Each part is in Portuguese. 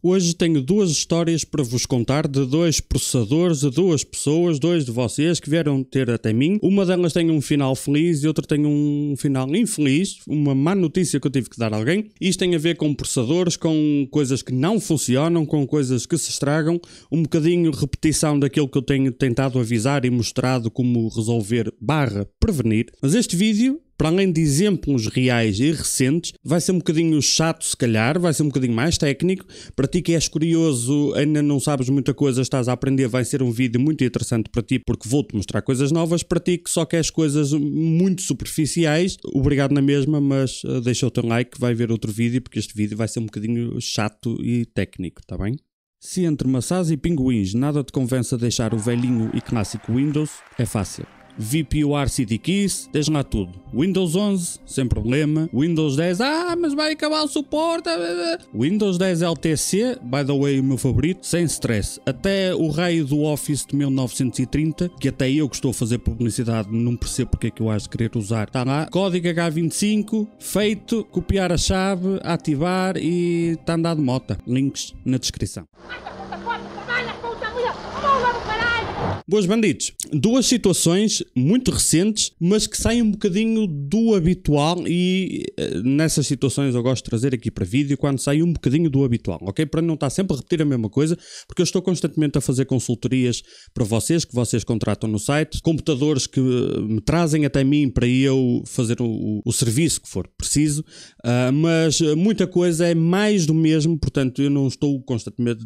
Hoje tenho duas histórias para vos contar de dois processadores, de duas pessoas, dois de vocês que vieram ter até mim. Uma delas tem um final feliz e outra tem um final infeliz, uma má notícia que eu tive que dar a alguém. Isto tem a ver com processadores, com coisas que não funcionam, com coisas que se estragam, um bocadinho repetição daquilo que eu tenho tentado avisar e mostrado como resolver / prevenir. Mas este vídeo, para além de exemplos reais e recentes, vai ser um bocadinho chato se calhar, vai ser um bocadinho mais técnico. Para ti que és curioso, ainda não sabes muita coisa, estás a aprender, vai ser um vídeo muito interessante para ti porque vou-te mostrar coisas novas. Para ti que só queres coisas muito superficiais, obrigado na mesma, mas deixa o teu like que vai ver outro vídeo porque este vídeo vai ser um bocadinho chato e técnico, está bem? Se entre maçãs e pinguins nada te convence a deixar o velhinho e clássico Windows, é fácil. VPUR CD Keys, tens lá tudo. Windows 11, sem problema. Windows 10, mas vai acabar o suporte. Windows 10 LTC, by the way, o meu favorito, sem stress. Até o raio do Office de 1930, que até eu que estou a fazer publicidade não percebo porque é que eu acho de querer usar. Está lá, código H25, feito, copiar a chave, ativar e está andado de mota. Links na descrição. Boas bandidos, duas situações muito recentes, mas que saem um bocadinho do habitual e nessas situações eu gosto de trazer aqui para vídeo quando sai um bocadinho do habitual, ok? Para não estar sempre a repetir a mesma coisa, porque eu estou constantemente a fazer consultorias para vocês, que vocês contratam no site, computadores que me trazem até mim para eu fazer o serviço que for preciso, mas muita coisa é mais do mesmo, portanto eu não estou constantemente...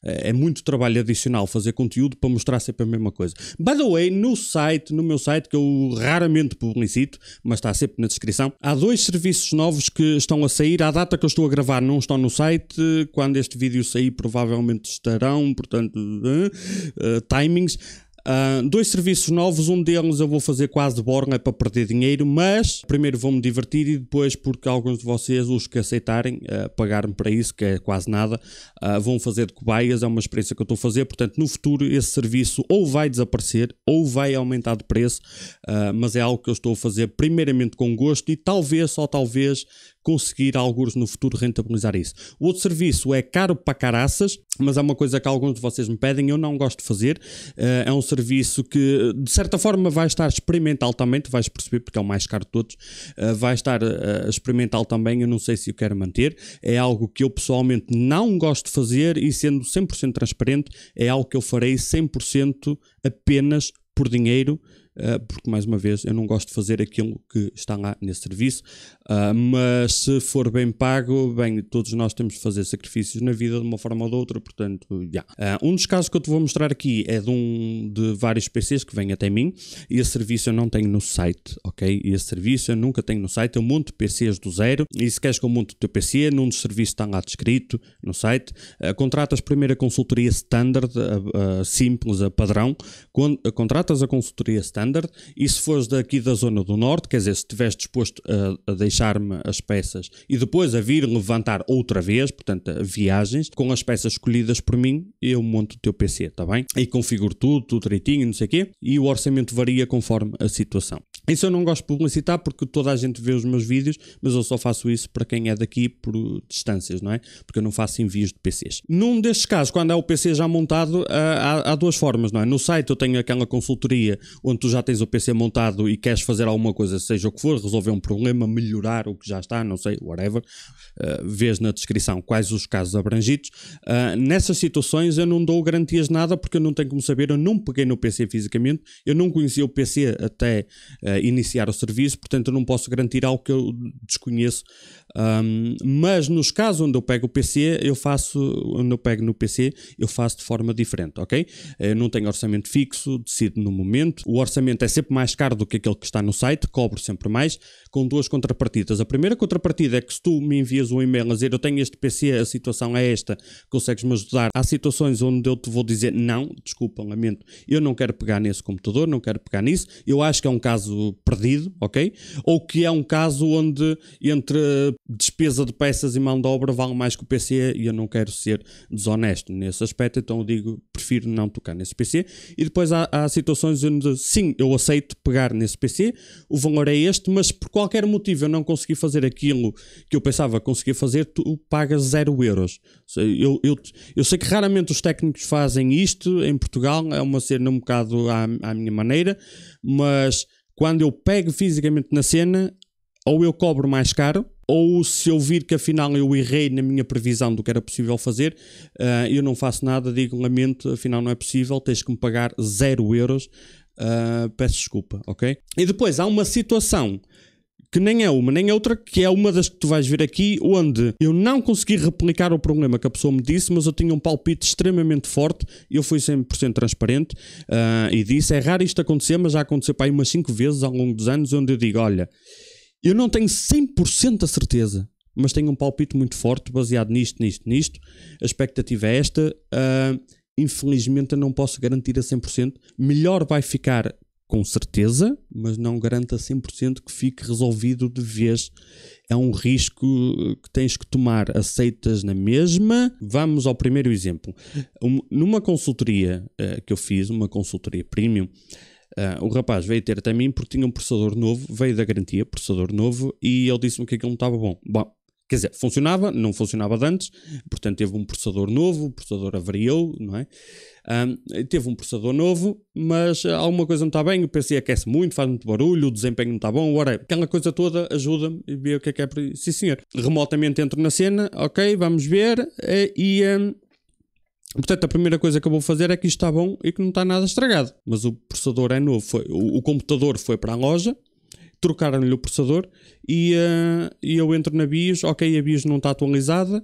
É muito trabalho adicional fazer conteúdo para mostrar sempre a mesma coisa. By the way, no meu site, que eu raramente publicito, mas está sempre na descrição, há dois serviços novos que estão a sair. À data que eu estou a gravar não estão no site. Quando este vídeo sair provavelmente estarão, portanto, timings. Dois serviços novos, um deles eu vou fazer quase de borla para perder dinheiro, mas primeiro vou-me divertir e depois, porque alguns de vocês, os que aceitarem pagar-me para isso, que é quase nada, vão fazer de cobaias. É uma experiência que eu estou a fazer, portanto no futuro esse serviço ou vai desaparecer ou vai aumentar de preço, mas é algo que eu estou a fazer primeiramente com gosto e talvez, só talvez, conseguir alguns no futuro rentabilizar isso. O outro serviço é caro para caraças, mas é uma coisa que alguns de vocês me pedem, eu não gosto de fazer. É um serviço que de certa forma vai estar experimental também, tu vais perceber porque é o mais caro de todos, vai estar experimental também, eu não sei se eu quero manter. É algo que eu pessoalmente não gosto de fazer e sendo 100% transparente, é algo que eu farei 100% apenas por dinheiro, porque mais uma vez eu não gosto de fazer aquilo que está lá nesse serviço, mas se for bem pago, bem, todos nós temos de fazer sacrifícios na vida de uma forma ou de outra, portanto, um dos casos que eu te vou mostrar aqui é de vários PCs que vêm até mim, e esse serviço eu não tenho no site, ok? Esse serviço eu nunca tenho no site, eu monto PCs do zero, e se queres que eu monte o teu PC, num dos serviços está lá descrito no site, contratas primeiro a consultoria standard, simples, a padrão, contratas a consultoria standard, e se fores daqui da zona do norte, quer dizer, se estiveres disposto a deixar-me as peças e depois a vir levantar outra vez, portanto viagens, com as peças escolhidas por mim, eu monto o teu PC, está bem? E configuro tudo direitinho, não sei o quê, e o orçamento varia conforme a situação. Isso eu não gosto de publicitar porque toda a gente vê os meus vídeos, mas eu só faço isso para quem é daqui por distâncias, não é? Porque eu não faço envios de PCs. Num destes casos, quando é o PC já montado, há duas formas, não é? No site eu tenho aquela consultoria onde tu já tens o PC montado e queres fazer alguma coisa, seja o que for, resolver um problema, melhorar o que já está, não sei, whatever, vês na descrição quais os casos abrangidos. Nessas situações eu não dou garantias de nada porque eu não tenho como saber, eu não peguei no PC fisicamente, eu não conhecia o PC até iniciar o serviço, portanto eu não posso garantir algo que eu desconheço, mas nos casos onde eu pego o PC, onde eu pego no PC, eu faço de forma diferente, ok? Eu não tenho orçamento fixo, decido no momento, o orçamento é sempre mais caro do que aquele que está no site, cobro sempre mais, com duas contrapartidas. A primeira contrapartida é que se tu me envias um e-mail a dizer eu tenho este PC, a situação é esta, consegues-me ajudar? Há situações onde eu te vou dizer não, desculpa, lamento, eu não quero pegar nesse computador, não quero pegar nisso, eu acho que é um caso perdido, ok? Ou que é um caso onde entre despesa de peças e mão de obra vale mais que o PC e eu não quero ser desonesto nesse aspecto, então eu digo, prefiro não tocar nesse PC. E depois há situações onde sim, eu aceito pegar nesse PC, o valor é este, mas por qualquer motivo eu não consegui fazer aquilo que eu pensava que conseguia fazer, tu pagas 0 euros. Eu sei que raramente os técnicos fazem isto em Portugal, é uma cena um bocado à minha maneira, mas quando eu pego fisicamente na cena, ou eu cobro mais caro, ou se eu vir que afinal eu errei na minha previsão do que era possível fazer, eu não faço nada, digo lamento, afinal não é possível, tens que me pagar 0 euros, peço desculpa, ok? E depois há uma situação que nem é uma nem é outra, que é uma das que tu vais ver aqui, onde eu não consegui replicar o problema que a pessoa me disse, mas eu tinha um palpite extremamente forte, e eu fui 100% transparente, e disse, é raro isto acontecer, mas já aconteceu para aí umas 5 vezes ao longo dos anos, onde eu digo, olha, eu não tenho 100% a certeza, mas tenho um palpite muito forte, baseado nisto, a expectativa é esta, infelizmente eu não posso garantir a 100%, melhor vai ficar com certeza, mas não garanta 100% que fique resolvido de vez. É um risco que tens que tomar. Aceitas na mesma? Vamos ao primeiro exemplo. Numa consultoria que eu fiz, uma consultoria premium, o rapaz veio ter até mim porque tinha um processador novo, veio da garantia, processador novo, e ele disse-me que aquilo não estava bom. Bom, quer dizer, funcionava, não funcionava de antes, portanto teve um processador novo, o processador avariou, não é? Teve um processador novo, mas alguma coisa não está bem, o PC aquece muito, faz muito barulho, o desempenho não está bom, whatever. Aquela coisa toda ajuda-me e ver o que é por isso. Sim senhor. Remotamente entro na cena, ok, vamos ver, portanto a primeira coisa que eu vou fazer é que isto está bom e que não está nada estragado. Mas o processador é novo, o computador foi para a loja, trocaram-lhe o processador e eu entro na BIOS, ok, a BIOS não está atualizada,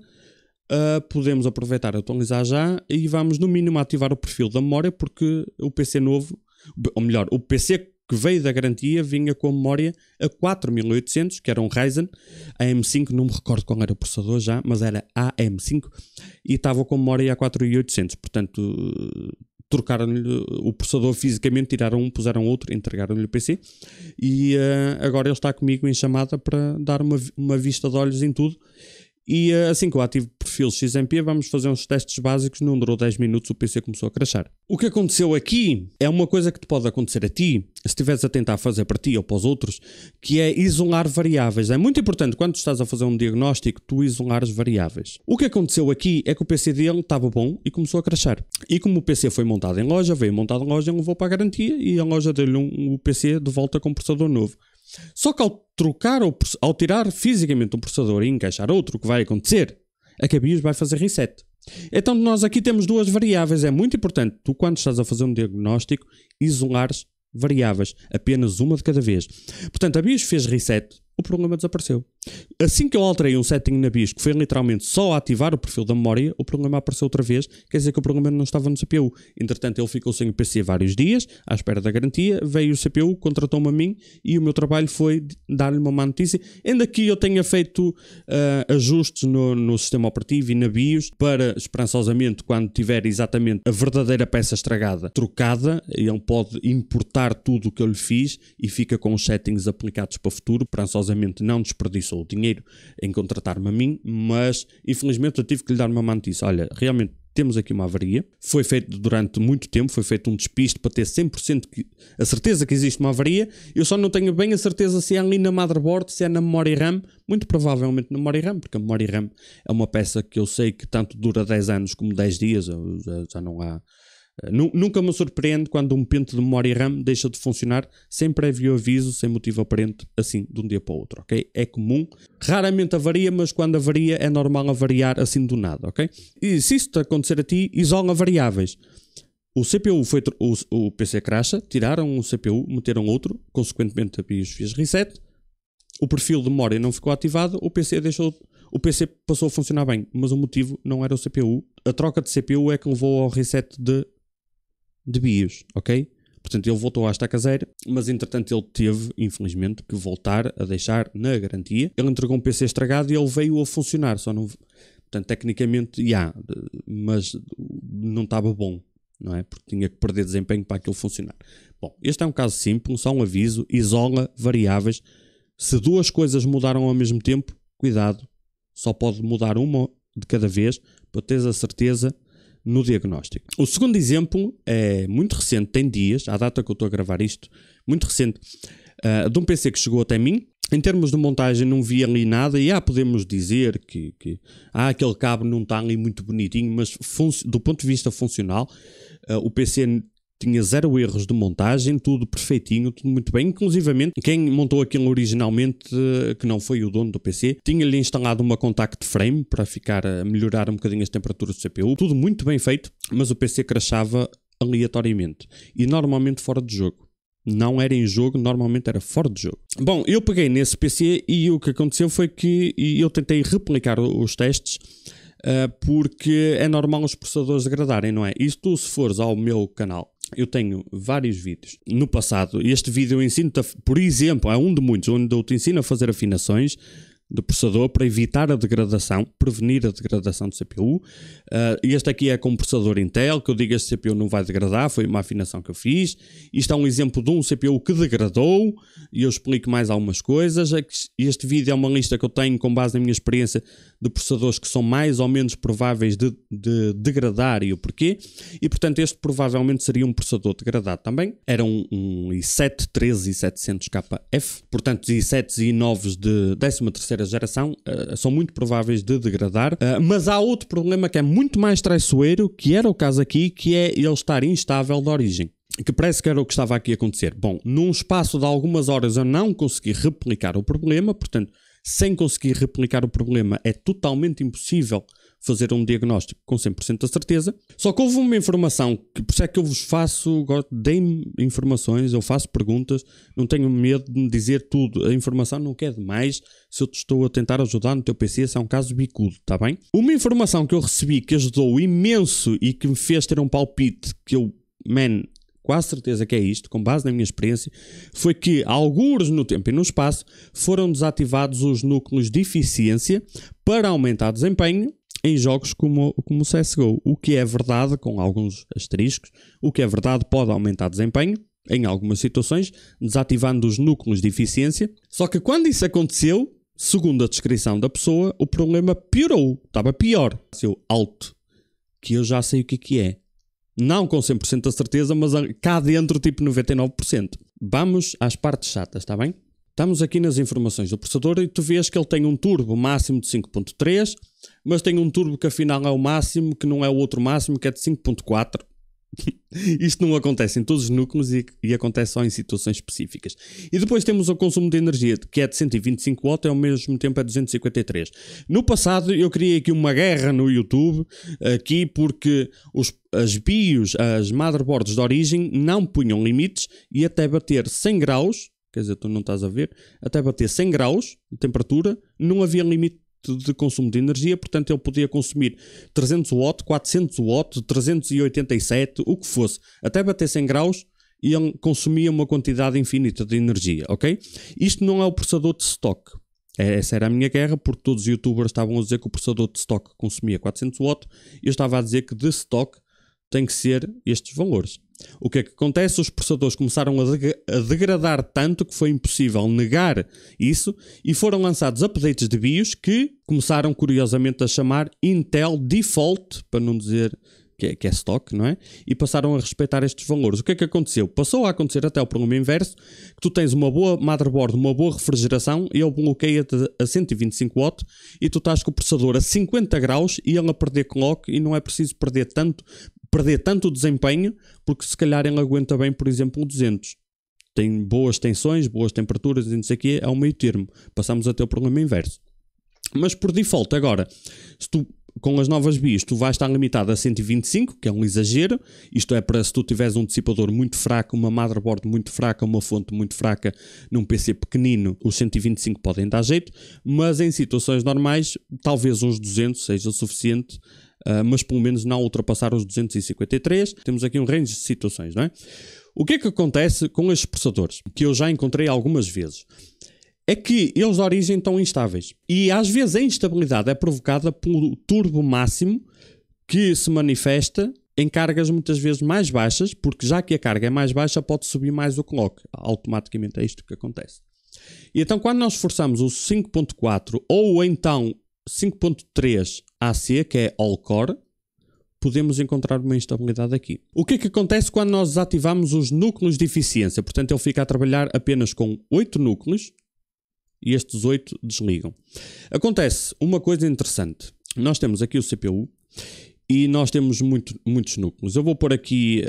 podemos aproveitar e atualizar já e vamos no mínimo ativar o perfil da memória, porque o PC novo, ou melhor, o PC que veio da garantia vinha com a memória a 4800, que era um Ryzen AM5, não me recordo qual era o processador já, mas era AM5, e estava com memória a 4800, portanto trocaram-lhe o processador fisicamente, tiraram um, puseram outro, entregaram-lhe o PC e agora ele está comigo em chamada para dar uma vista de olhos em tudo. E assim que eu ativo o perfil XMP, vamos fazer uns testes básicos, não durou 10 minutos, o PC começou a crashar. O que aconteceu aqui é uma coisa que te pode acontecer a ti, se estiveres a tentar fazer para ti ou para os outros, que é isolar variáveis. É muito importante, quando estás a fazer um diagnóstico, tu isolares variáveis. O que aconteceu aqui é que o PC dele estava bom e começou a crashar. E como o PC foi montado em loja, veio montado em loja, ele levou para a garantia e a loja deu-lhe o PC de volta com um processador novo. Só que ao tirar fisicamente um processador e encaixar outro, o que vai acontecer é que a BIOS vai fazer reset. Então nós aqui temos duas variáveis. É muito importante, tu quando estás a fazer um diagnóstico, isolares variáveis, apenas uma de cada vez. Portanto, a BIOS fez reset, o problema desapareceu. Assim que eu alterei um setting na BIOS, que foi literalmente só ativar o perfil da memória, o problema apareceu outra vez, quer dizer que o problema não estava no CPU. Entretanto, ele ficou sem o PC vários dias, à espera da garantia, veio o CPU, contratou-me a mim e o meu trabalho foi dar-lhe uma má notícia. Ainda que eu tenha feito ajustes no sistema operativo e na BIOS, para, esperançosamente, quando tiver exatamente a verdadeira peça estragada, trocada, ele pode importar tudo o que eu lhe fiz e fica com os settings aplicados para o futuro. Esperançosamente não desperdiçou o dinheiro em contratar-me a mim, mas infelizmente eu tive que lhe dar uma má notícia. Olha, realmente temos aqui uma avaria, foi feito durante muito tempo, foi feito um despiste para ter 100% a certeza que existe uma avaria, eu só não tenho bem a certeza se é ali na motherboard, se é na memória RAM, muito provavelmente na memória RAM, porque a memória RAM é uma peça que eu sei que tanto dura 10 anos como 10 dias, já não há... Nunca me surpreende quando um pente de memória RAM deixa de funcionar sem prévio aviso, sem motivo aparente, assim, de um dia para o outro, ok? É comum, raramente avaria, mas quando avaria é normal avariar assim do nada, ok? E se isso te acontecer a ti, isola variáveis. O CPU foi... O PC crasha, tiraram o CPU, meteram outro, consequentemente a BIOS fez reset, o perfil de memória não ficou ativado, o PC passou a funcionar bem, mas o motivo não era o CPU. A troca de CPU é que levou ao reset de BIOS, ok? Portanto, ele voltou à estaca zero, mas entretanto ele teve, infelizmente, que voltar a deixar na garantia. Ele entregou um PC estragado e ele veio a funcionar, só não... Portanto, tecnicamente, mas não estava bom, não é? Porque tinha que perder desempenho para aquilo funcionar. Bom, este é um caso simples, só um aviso, isola variáveis. Se duas coisas mudaram ao mesmo tempo, cuidado, só pode mudar uma de cada vez para teres a certeza no diagnóstico. O segundo exemplo é muito recente, tem dias, à data que eu estou a gravar isto, muito recente, de um PC que chegou até mim. Em termos de montagem não vi ali nada e podemos dizer que aquele cabo não está ali muito bonitinho, mas do ponto de vista funcional, o PC tinha 0 erros de montagem, tudo perfeitinho, tudo muito bem. Inclusivamente, quem montou aquilo originalmente, que não foi o dono do PC, tinha-lhe instalado uma contact frame para melhorar um bocadinho as temperaturas do CPU. Tudo muito bem feito, mas o PC crashava aleatoriamente e normalmente fora de jogo. Não era em jogo, normalmente era fora de jogo. Bom, eu peguei nesse PC e o que aconteceu foi que eu tentei replicar os testes, porque é normal os processadores degradarem, não é? E se tu fores ao meu canal, eu tenho vários vídeos no passado. Este vídeo eu ensino-te, por exemplo, é um de muitos, onde eu te ensino a fazer afinações de processador para evitar a degradação, prevenir a degradação do CPU. Este aqui é com processador Intel, que eu digo este CPU não vai degradar, foi uma afinação que eu fiz. Isto é um exemplo de um CPU que degradou e eu explico mais algumas coisas. Este vídeo é uma lista que eu tenho com base na minha experiência de processadores que são mais ou menos prováveis de degradar e o porquê. E portanto este provavelmente seria um processador degradado também. Era um i7 13700KF, portanto os i7s e i9s de 13ª geração são muito prováveis de degradar, mas há outro problema que é muito mais traiçoeiro, que era o caso aqui, que é ele estar instável de origem, que parece que era o que estava aqui a acontecer. Bom, num espaço de algumas horas eu não consegui replicar o problema, portanto, sem conseguir replicar o problema é totalmente impossível fazer um diagnóstico com 100% de certeza. Só que houve uma informação, que por isso é que eu vos faço, dei-me informações, eu faço perguntas, não tenho medo de me dizer tudo. A informação não quer demais se eu te estou a tentar ajudar no teu PC, se é um caso bicudo, está bem? Uma informação que eu recebi que ajudou imenso e que me fez ter um palpite que eu, quase certeza que é isto, com base na minha experiência, foi que, alguns no tempo e no espaço, foram desativados os núcleos de eficiência para aumentar desempenho em jogos como o CSGO. O que é verdade, com alguns asteriscos, o que é verdade pode aumentar desempenho em algumas situações, desativando os núcleos de eficiência. Só que quando isso aconteceu, segundo a descrição da pessoa, o problema piorou, estava pior. Seu alto, que eu já sei o que é. Não com 100% de certeza, mas cá dentro tipo 99%. Vamos às partes chatas, está bem? Estamos aqui nas informações do processador e tu vês que ele tem um turbo máximo de 5.3, mas tem um turbo que afinal é o máximo, que não é o outro máximo, que é de 5.4. Isto não acontece em todos os núcleos e acontece só em situações específicas. E depois temos o consumo de energia, que é de 125 W e ao mesmo tempo é 253. No passado eu criei aqui uma guerra no YouTube, aqui porque as BIOS, as motherboards de origem, não punham limites e até bater 100 graus, quer dizer, tu não estás a ver, até bater 100 graus de temperatura, não havia limite de consumo de energia, portanto ele podia consumir 300 W, 400 W, 387, o que fosse, até bater 100 graus e ele consumia uma quantidade infinita de energia, ok? Isto não é o processador de stock. Essa era a minha guerra, porque todos os youtubers estavam a dizer que o processador de stock consumia 400 W e eu estava a dizer que de stock tem que ser estes valores. O que é que acontece? Os processadores começaram a degradar tanto que foi impossível negar isso e foram lançados updates de BIOS que começaram curiosamente a chamar Intel Default, para não dizer que é stock, não é? E passaram a respeitar estes valores. O que é que aconteceu? Passou a acontecer até o problema inverso, que tu tens uma boa motherboard, uma boa refrigeração e ele bloqueia-te a 125 W e tu estás com o processador a 50 graus e ele a perder clock e não é preciso perder tanto desempenho, porque se calhar ele aguenta bem, por exemplo, 200. Tem boas tensões, boas temperaturas e não sei o quê, é um meio termo. Passamos a ter o problema inverso. Mas por default agora, se tu, com as novas BIOS, tu vais estar limitado a 125, que é um exagero. Isto é para se tu tiveres um dissipador muito fraco, uma motherboard muito fraca, uma fonte muito fraca num PC pequenino, os 125 podem dar jeito, mas em situações normais, talvez uns 200 seja o suficiente, mas pelo menos não ultrapassar os 253. Temos aqui um range de situações, não é? O que é que acontece com estes processadores, que eu já encontrei algumas vezes? É que eles de origem estão instáveis. E às vezes a instabilidade é provocada pelo turbo máximo que se manifesta em cargas muitas vezes mais baixas, porque já que a carga é mais baixa pode subir mais o clock. Automaticamente é isto que acontece. E então quando nós forçamos o 5.4 ou então 5.3 AC, que é All Core, podemos encontrar uma instabilidade aqui. O que é que acontece quando nós desativamos os núcleos de eficiência? Portanto, ele fica a trabalhar apenas com 8 núcleos e estes 8 desligam. Acontece uma coisa interessante. Nós temos aqui o CPU e nós temos muitos núcleos. Eu vou pôr aqui...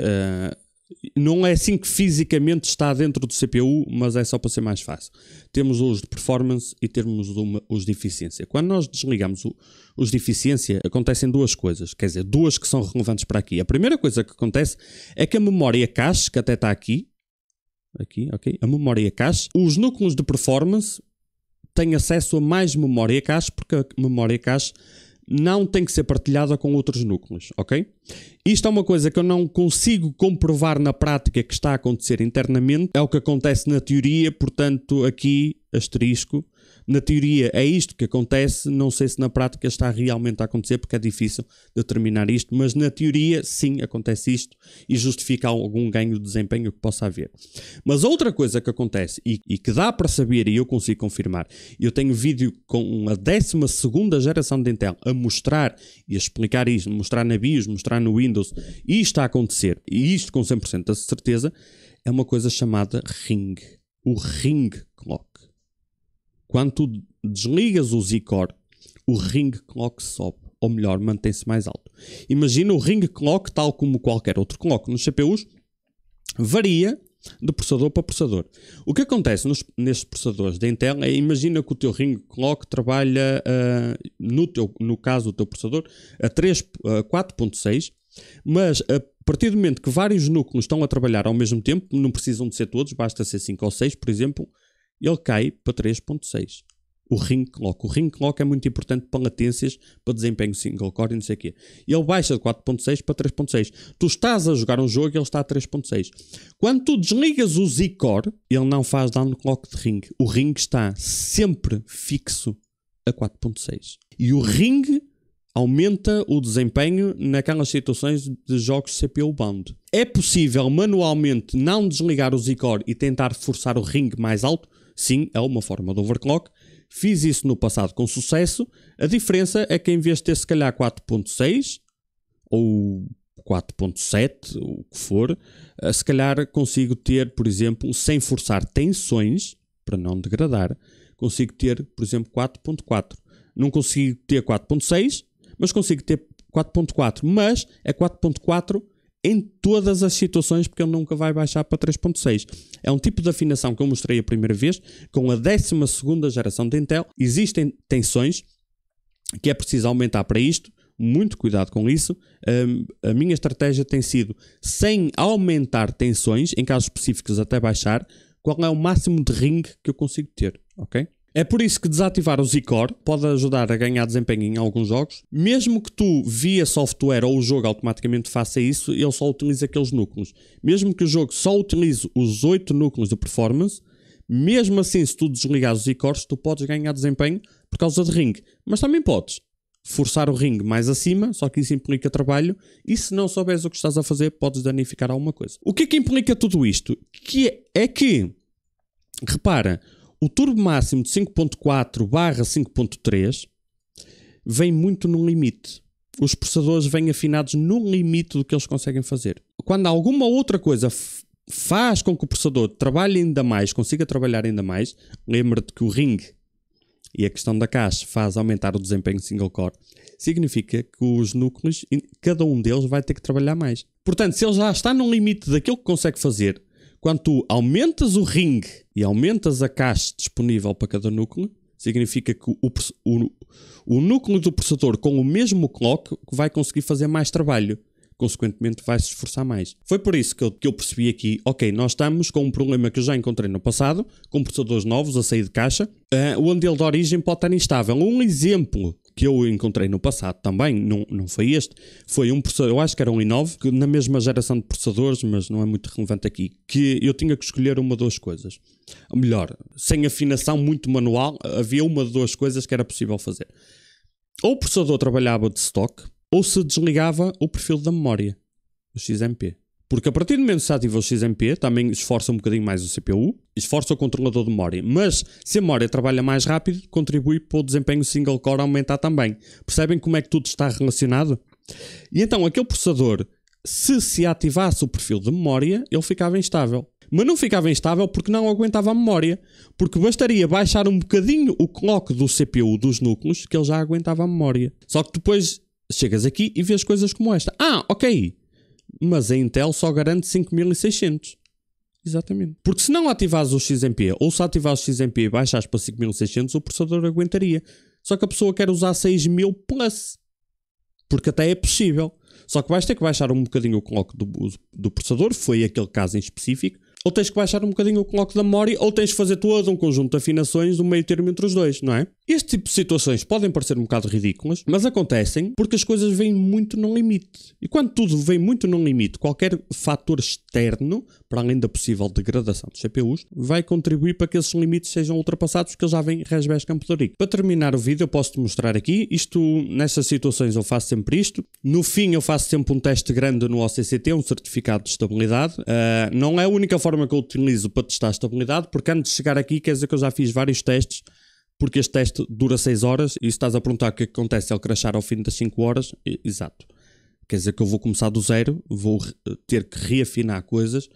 não é assim que fisicamente está dentro do CPU, mas é só para ser mais fácil. Temos os de performance e temos os de eficiência. Quando nós desligamos os de eficiência, acontecem duas coisas. Quer dizer, duas que são relevantes para aqui. A primeira coisa que acontece é que a memória cache, que até está aqui, ok? A memória cache, os núcleos de performance têm acesso a mais memória cache, porque a memória cache não tem que ser partilhada com outros núcleos, ok? Isto é uma coisa que eu não consigo comprovar na prática que está a acontecer internamente. É o que acontece na teoria, portanto, aqui, asterisco. Na teoria é isto que acontece, não sei se na prática está realmente a acontecer, porque é difícil determinar isto, mas na teoria sim acontece isto e justifica algum ganho de desempenho que possa haver. Mas outra coisa que acontece e que dá para saber, e eu consigo confirmar, eu tenho vídeo com a 12ª geração de Intel a mostrar e a explicar isto, mostrar na BIOS, mostrar no Windows, e isto está a acontecer, e isto com 100% de certeza, é uma coisa chamada ring, o ring clock. Quando tu desligas o Z-Core, o ring clock sobe, ou melhor, mantém-se mais alto. Imagina o ring clock, tal como qualquer outro clock nos CPUs, varia de processador para processador. O que acontece nestes processadores da Intel é, imagina que o teu ring clock trabalha, no caso do teu processador, a 4.6, mas a partir do momento que vários núcleos estão a trabalhar ao mesmo tempo, não precisam de ser todos, basta ser 5 ou 6, por exemplo, ele cai para 3.6. O ring clock. O ring clock é muito importante para latências, para desempenho single core e não sei o quê. Ele baixa de 4.6 para 3.6. Tu estás a jogar um jogo e ele está a 3.6. Quando tu desligas o Z-Core, ele não faz down clock de ring. O ring está sempre fixo a 4.6. E o ring aumenta o desempenho naquelas situações de jogos CPU bound. É possível manualmente não desligar o Z-Core e tentar forçar o ring mais alto? Sim, é uma forma de overclock. Fiz isso no passado com sucesso. A diferença é que em vez de ter se calhar 4.6 ou 4.7, o que for, se calhar consigo ter, por exemplo, sem forçar tensões, para não degradar, consigo ter, por exemplo, 4.4. Não consigo ter 4.6, mas consigo ter 4.4. Mas é 4.4 em todas as situações, porque ele nunca vai baixar para 3.6. É um tipo de afinação que eu mostrei a primeira vez, com a 12ª geração de Intel. Existem tensões que é preciso aumentar para isto, muito cuidado com isso. A minha estratégia tem sido, sem aumentar tensões, em casos específicos até baixar, qual é o máximo de ring que eu consigo ter, ok? É por isso que desativar o Z-Core pode ajudar a ganhar desempenho em alguns jogos. Mesmo que tu, via software ou o jogo automaticamente faça isso, ele só utiliza aqueles núcleos. Mesmo que o jogo só utilize os 8 núcleos de performance, mesmo assim, se tu desligares os Z-Cores, tu podes ganhar desempenho por causa de ring. Mas também podes forçar o ring mais acima, só que isso implica trabalho, e se não souberes o que estás a fazer, podes danificar alguma coisa. O que é que implica tudo isto? Repara, o turbo máximo de 5.4/5.3 vem muito no limite. Os processadores vêm afinados no limite do que eles conseguem fazer. Quando alguma outra coisa faz com que o processador trabalhe ainda mais, consiga trabalhar ainda mais, lembra-te que o ring e a questão da cache faz aumentar o desempenho single core, significa que os núcleos, cada um deles vai ter que trabalhar mais. Portanto, se ele já está no limite daquilo que consegue fazer, quando tu aumentas o ring e aumentas a cache disponível para cada núcleo, significa que o núcleo do processador com o mesmo clock vai conseguir fazer mais trabalho. Consequentemente, vai se esforçar mais. Foi por isso que eu percebi aqui, ok, nós estamos com um problema que eu já encontrei no passado, com processadores novos a sair de caixa, onde ele de origem pode estar instável. Um exemplo que eu encontrei no passado também, não foi este, foi um processador, eu acho que era um i9, que na mesma geração de processadores, mas não é muito relevante aqui, que eu tinha que escolher uma de duas coisas. Ou melhor, sem afinação muito manual, havia uma de duas coisas que era possível fazer. Ou o processador trabalhava de stock, ou se desligava o perfil da memória, o XMP. Porque a partir do momento que se ativa o XMP, também esforça um bocadinho mais o CPU, esforça o controlador de memória. Mas se a memória trabalha mais rápido, contribui para o desempenho single core aumentar também. Percebem como é que tudo está relacionado? E então aquele processador, se ativasse o perfil de memória, ele ficava instável. Mas não ficava instável porque não aguentava a memória. Porque bastaria baixar um bocadinho o clock do CPU dos núcleos que ele já aguentava a memória. Só que depois chegas aqui e vês coisas como esta. Ok. Mas a Intel só garante 5600. Exatamente. Porque se não ativares o XMP, ou se ativares o XMP e baixares para 5600, o processador aguentaria. Só que a pessoa quer usar 6000 plus. Porque até é possível. Só que vais ter que baixar um bocadinho o clock do processador, foi aquele caso em específico, ou tens que baixar um bocadinho o clock da memória, ou tens que fazer todo um conjunto de afinações do meio termo entre os dois, não é? Este tipo de situações podem parecer um bocado ridículas, mas acontecem porque as coisas vêm muito no limite. E quando tudo vem muito no limite, qualquer fator externo, para além da possível degradação dos CPUs, vai contribuir para que esses limites sejam ultrapassados, porque eles já vêm resbés campodorico. Para terminar o vídeo, eu posso-te mostrar aqui. Isto, nessas situações, eu faço sempre isto. No fim, eu faço sempre um teste grande no OCCT, um certificado de estabilidade. Não é a única forma que eu utilizo para testar a estabilidade, porque antes de chegar aqui, quer dizer que eu já fiz vários testes, porque este teste dura 6 horas, e se estás a perguntar o que acontece se ele crashar ao fim das 5 horas, exato. Quer dizer que eu vou começar do zero, vou ter que reafinar coisas,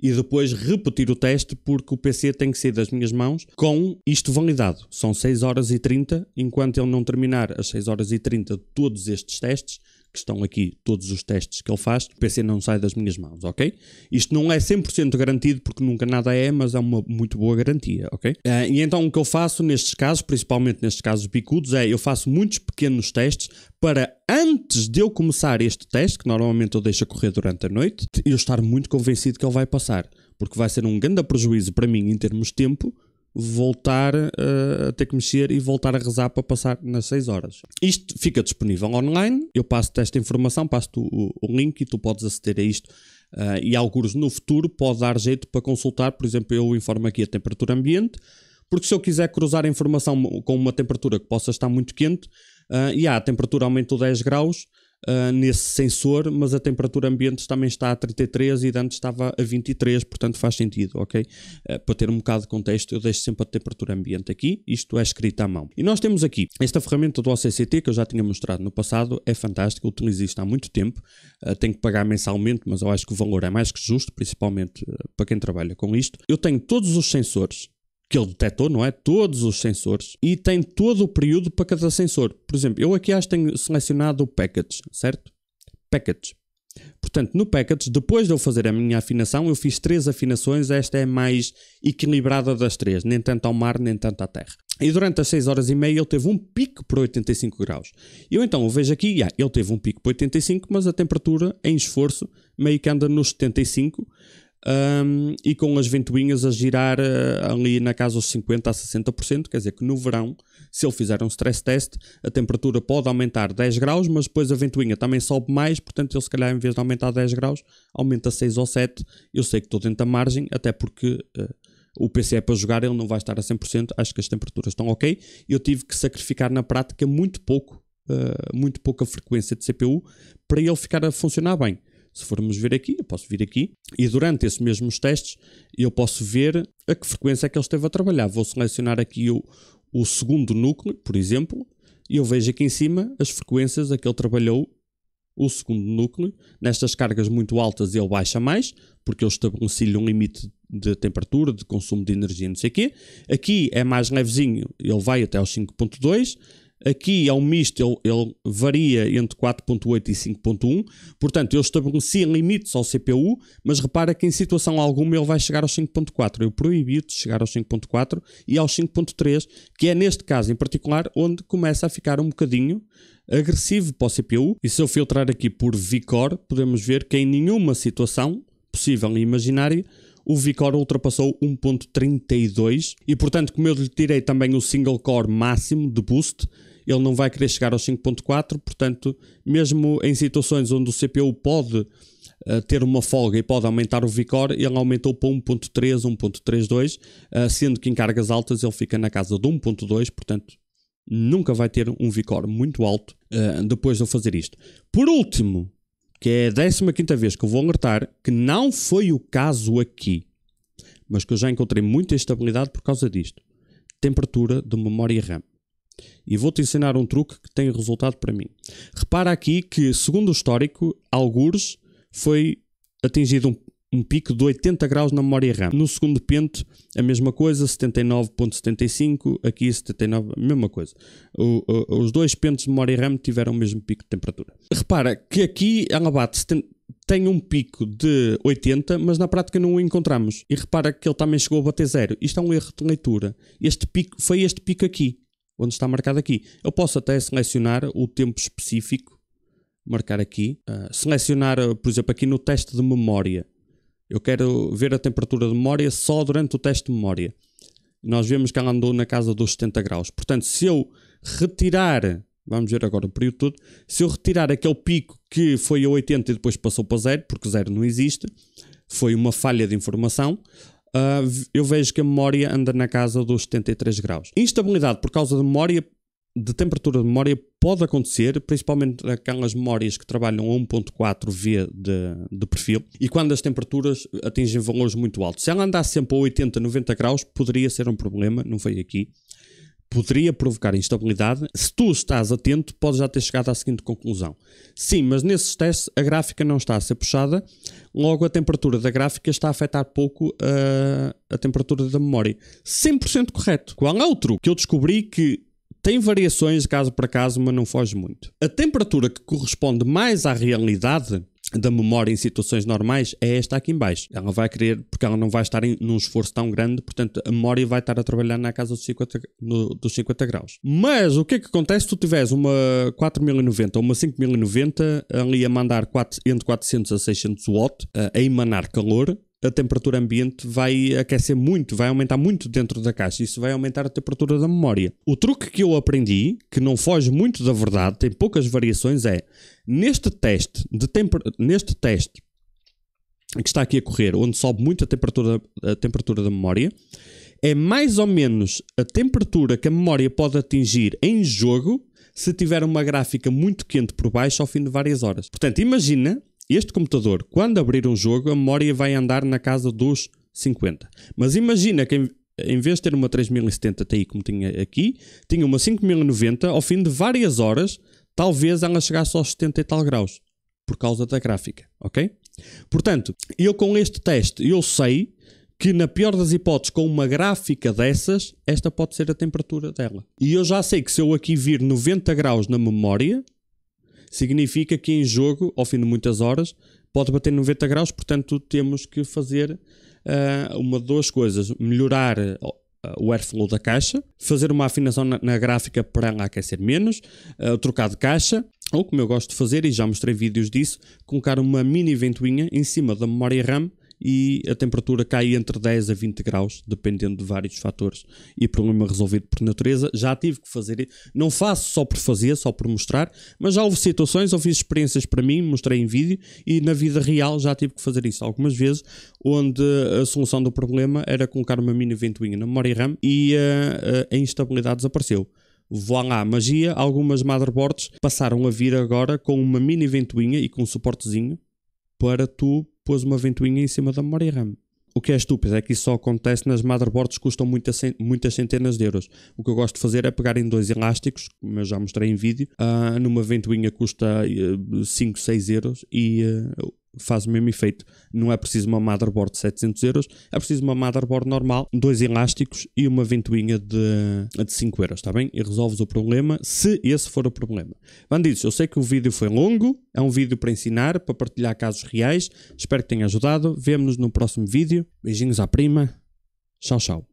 e depois repetir o teste, porque o PC tem que sair das minhas mãos com isto validado. São 6 horas e 30, enquanto ele não terminar as 6 horas e 30 de todos estes testes, que estão aqui todos os testes que ele faz, o PC não sai das minhas mãos, ok? Isto não é 100% garantido, porque nunca nada é, mas é uma muito boa garantia, ok? E então o que eu faço nestes casos, principalmente nestes casos bicudos, eu faço muitos pequenos testes para, antes de eu começar este teste, que normalmente eu deixo correr durante a noite, eu estar muito convencido que ele vai passar, porque vai ser um grande prejuízo para mim em termos de tempo, voltar a ter que mexer e voltar a rezar para passar nas 6 horas. Isto fica disponível online, eu passo-te esta informação, passo-te o link e tu podes aceder a isto, e alguns no futuro pode dar jeito para consultar. Por exemplo, eu informo aqui a temperatura ambiente, porque se eu quiser cruzar a informação com uma temperatura que possa estar muito quente, a temperatura aumentou 10 graus, nesse sensor, mas a temperatura ambiente também está a 33 e de antes estava a 23, portanto faz sentido, ok? Para ter um bocado de contexto, eu deixo sempre a temperatura ambiente aqui, isto é escrito à mão. E nós temos aqui esta ferramenta do OCCT que eu já tinha mostrado no passado, é fantástica, eu utilizo isto há muito tempo, tenho que pagar mensalmente, mas eu acho que o valor é mais que justo, principalmente para quem trabalha com isto. Eu tenho todos os sensores que ele detectou, não é? Todos os sensores, e tem todo o período para cada sensor. Por exemplo, eu aqui acho que tenho selecionado o package, certo? Package. Portanto, no package, depois de eu fazer a minha afinação, eu fiz 3 afinações, esta é mais equilibrada das 3, nem tanto ao mar, nem tanto à terra. E durante as 6 horas e meia ele teve um pico por 85 graus. Eu então eu vejo aqui, ele teve um pico por 85, mas a temperatura em esforço meio que anda nos 75, e com as ventoinhas a girar ali na casa dos 50% a 60%, quer dizer que no verão, se ele fizer um stress test, a temperatura pode aumentar 10 graus, mas depois a ventoinha também sobe mais, portanto ele se calhar em vez de aumentar 10 graus, aumenta 6 ou 7, eu sei que estou dentro da margem, até porque o PC é para jogar, ele não vai estar a 100%, acho que as temperaturas estão ok, eu tive que sacrificar na prática muito pouca frequência de CPU para ele ficar a funcionar bem. Se formos ver aqui, eu posso vir aqui e durante esses mesmos testes eu posso ver a que frequência é que ele esteve a trabalhar. Vou selecionar aqui o segundo núcleo, por exemplo, e eu vejo aqui em cima as frequências a que ele trabalhou o segundo núcleo. Nestas cargas muito altas ele baixa mais, porque eu estabeleci-lhe um limite de temperatura, de consumo de energia, não sei o quê. Aqui é mais levezinho, ele vai até aos 5.2. Aqui é um misto, ele varia entre 4.8 e 5.1, portanto eu estabeleci limites ao CPU, mas repara que em situação alguma ele vai chegar aos 5.4, eu proibi de chegar aos 5.4 e aos 5.3, que é neste caso em particular onde começa a ficar um bocadinho agressivo para o CPU, e se eu filtrar aqui por VCore, podemos ver que em nenhuma situação possível e imaginária o VCore ultrapassou 1.32 e portanto como eu lhe tirei também o single core máximo de boost, ele não vai querer chegar aos 5.4, portanto mesmo em situações onde o CPU pode ter uma folga e pode aumentar o VCore, ele aumentou para 1.3, 1.32, sendo que em cargas altas ele fica na casa de 1.2, portanto nunca vai ter um VCore muito alto depois de eu fazer isto. Por último, que é a 15ª vez que eu vou alertar, que não foi o caso aqui, mas que eu já encontrei muita instabilidade por causa disto. Temperatura de memória RAM. E vou-te ensinar um truque que tem resultado para mim. Repara aqui que, segundo o histórico, algures foi atingido um pico de 80 graus na memória RAM. No segundo pente, a mesma coisa, 79.75, aqui 79, a mesma coisa. Os dois pentes de memória RAM tiveram o mesmo pico de temperatura. Repara que aqui ela bate, tem um pico de 80, mas na prática não o encontramos. E repara que ele também chegou a bater 0. Isto é um erro de leitura. Este pico, foi este pico aqui, onde está marcado aqui. Eu posso até selecionar o tempo específico, marcar aqui, selecionar, por exemplo, aqui no teste de memória. Eu quero ver a temperatura de memória só durante o teste de memória. Nós vemos que ela andou na casa dos 70 graus. Portanto, se eu retirar, vamos ver agora o período todo, se eu retirar aquele pico que foi a 80 e depois passou para 0, porque 0 não existe, foi uma falha de informação, eu vejo que a memória anda na casa dos 73 graus. Instabilidade por causa de memória, de temperatura de memória, pode acontecer, principalmente aquelas memórias que trabalham a 1.4V de perfil, e quando as temperaturas atingem valores muito altos. Se ela andar sempre a 80, 90 graus, poderia ser um problema, não foi aqui. Poderia provocar instabilidade. Se tu estás atento, podes já ter chegado à seguinte conclusão. Sim, mas nesses testes a gráfica não está a ser puxada, logo a temperatura da gráfica está a afetar pouco a temperatura da memória. 100% correto. Qual é o truque? Que eu descobri que tem variações de caso para caso, mas não foge muito. A temperatura que corresponde mais à realidade da memória em situações normais é esta aqui em baixo. Ela vai querer, porque ela não vai estar num esforço tão grande, portanto a memória vai estar a trabalhar na casa dos 50 graus. Mas o que é que acontece se tu tiveres uma 4090 ou uma 5090 ali a mandar entre 400 a 600 watts, a emanar calor? A temperatura ambiente vai aquecer muito, vai aumentar muito dentro da caixa. Isso vai aumentar a temperatura da memória. O truque que eu aprendi, que não foge muito da verdade, tem poucas variações, é neste teste que está aqui a correr, onde sobe muito a temperatura da memória, é mais ou menos a temperatura que a memória pode atingir em jogo se tiver uma gráfica muito quente por baixo ao fim de várias horas. Portanto, imagina este computador, quando abrir um jogo, a memória vai andar na casa dos 50. Mas imagina que em vez de ter uma 3070 Ti como tinha aqui, tinha uma 5090, ao fim de várias horas, talvez ela chegasse aos 70 e tal graus, por causa da gráfica, ok? Portanto, eu com este teste, eu sei que na pior das hipóteses, com uma gráfica dessas, esta pode ser a temperatura dela. E eu já sei que se eu aqui vir 90 graus na memória, significa que em jogo, ao fim de muitas horas, pode bater 90 graus, portanto temos que fazer uma de duas coisas. Melhorar o airflow da caixa, fazer uma afinação na gráfica para ela aquecer menos, trocar de caixa, ou como eu gosto de fazer, e já mostrei vídeos disso, colocar uma mini ventoinha em cima da memória RAM e a temperatura cai entre 10 a 20 graus, dependendo de vários fatores, e problema resolvido por natureza. Já tive que fazer, não faço só por fazer, só por mostrar, mas já houve situações, eu fiz experiências para mim, mostrei em vídeo, e na vida real já tive que fazer isso algumas vezes, onde a solução do problema era colocar uma mini ventoinha na memória RAM e a instabilidade desapareceu. Voilà, magia, algumas motherboards passaram a vir agora com uma mini ventoinha e com um suportezinho para tu pôs uma ventoinha em cima da memória RAM. O que é estúpido é que isso só acontece nas motherboards que custam muitas centenas de euros. O que eu gosto de fazer é pegar em dois elásticos, como eu já mostrei em vídeo, numa ventoinha custa 5, 6 euros e faz o mesmo efeito. Não é preciso uma motherboard de 700 euros, é preciso uma motherboard normal, dois elásticos e uma ventoinha de 5 euros, está bem? E resolves o problema, se esse for o problema. Bandidos, eu sei que o vídeo foi longo, é um vídeo para ensinar, para partilhar casos reais, espero que tenha ajudado, vemo-nos no próximo vídeo, beijinhos à prima, tchau, tchau.